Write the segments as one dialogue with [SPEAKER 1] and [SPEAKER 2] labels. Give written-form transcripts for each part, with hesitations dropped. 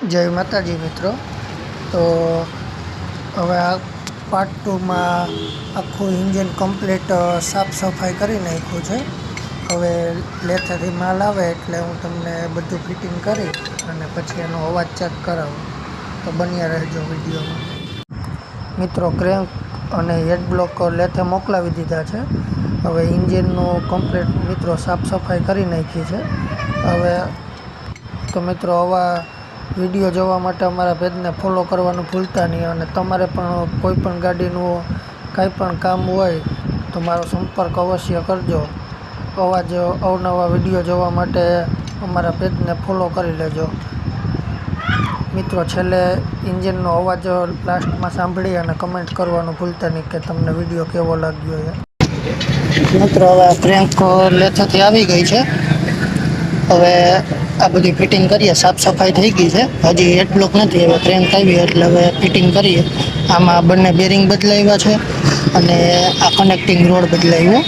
[SPEAKER 1] જય માતાજી મિત્રો. તો હવે આ પાર્ટ 2માં આખું ઇન્જિન કમ્પ્લીટ સાફ સફાઈ કરી નાખ્યું છે. હવે લેથેથી માલ આવે એટલે હું તમને બધું ફિટિંગ કરી અને પછી એનો અવાજ ચેક કરાવું. તો બન્યા રહેજો વિડીયોમાં. મિત્રો ક્રેન્ક અને હેડ બ્લોક લેથે મોકલાવી દીધા છે. હવે ઇન્જિનનું કમ્પ્લીટ મિત્રો સાફ સફાઈ કરી નાખી છે. હવે તો મિત્રો આવા વિડીયો જોવા માટે અમારા પેજને ફોલો કરવાનું ભૂલતા નહીં. અને તમારે પણ કોઈ પણ ગાડીનું કાંઈ પણ કામ હોય તો મારો સંપર્ક અવશ્ય કરજો. અવનવા વિડીયો જોવા માટે અમારા પેજને ફોલો કરી લેજો. મિત્રો છેલ્લે ઇન્જિનનો અવાજ લાસ્ટમાં સાંભળી અને કમેન્ટ કરવાનું ભૂલતા નહીં કે તમને વિડીયો કેવો લાગ્યો છે. મિત્રો હવે ક્રેન્ક લેથેથી આવી ગઈ છે. હવે આ બધી ફિટિંગ કરીએ. સાફ સફાઈ થઈ ગઈ છે, હજી હેડ બ્લોક નથી. હવે ક્રેન્ક આવી એટલે હવે ફિટિંગ કરીએ. આમાં બંને બેરિંગ બદલાવ્યા છે અને આ કનેક્ટિંગ રોડ બદલાવ્યો.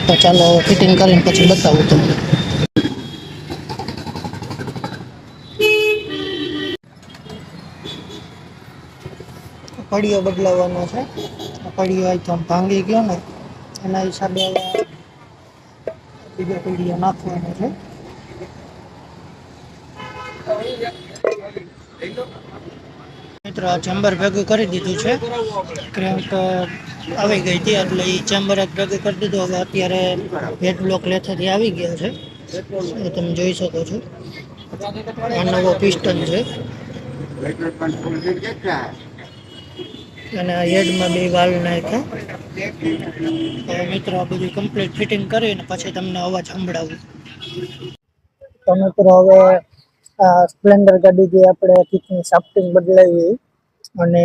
[SPEAKER 1] તો ચાલો ફિટિંગ કરીને પછી બતાવું તમને. પડીઓ બદલાવવાનો છે. પડીઓ આમ ભાંગી ગયો ને એના હિસાબે બીજો પડીઓ નાખવાનો છે. મિત્રો આ ચેમ્બર ભેગું કરી દીધું છે. ક્રેન્ક આવી ગઈ હતી એટલે એ ચેમ્બર એક ભેગું કરી દીધું. હવે અત્યારે હેડ બ્લોક લેથેથી આવી ગયો છે. તમે જોઈ શકો છો આ નવો પિસ્ટન છે અને આ હેડમાં બે વાલ નાખ્યા. હવે મિત્રો આ બધું કમ્પ્લીટ ફિટિંગ કરીને પછી તમને અવાજ સંભળાવું. તો મિત્રો હવે આ સ્પ્લેન્ડર ગાડી જે આપણે કિટની સાફ્ટિંગ બદલાવી અને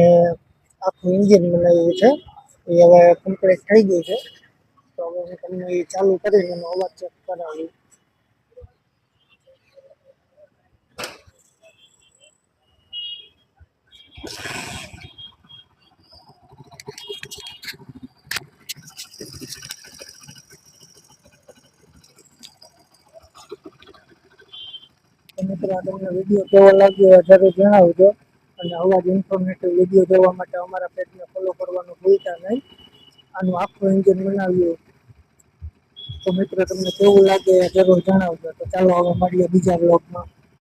[SPEAKER 1] આખું ઇન્જિન બનાવ્યું છે એ હવે કમ્પ્લીટ થઈ ગયું છે. તો હવે હું તમને એ ચાલુ કરીને એનો અવાજ ચેક કરાવું. મિત્રો તમને વિડીયો કેવો લાગ્યો જરૂર જણાવજો. અને આવા જ ઇન્ફોર્મેટિવ વિડીયો જોવા માટે અમારા પેજને ફોલો કરવાનું ભૂલતા નહીં. આનું આખું એન્જિન બનાવ્યું તો મિત્રો તમને કેવું લાગે જરૂર જણાવજો. તો ચાલો હવે મળીએ બીજા બ્લોગમાં.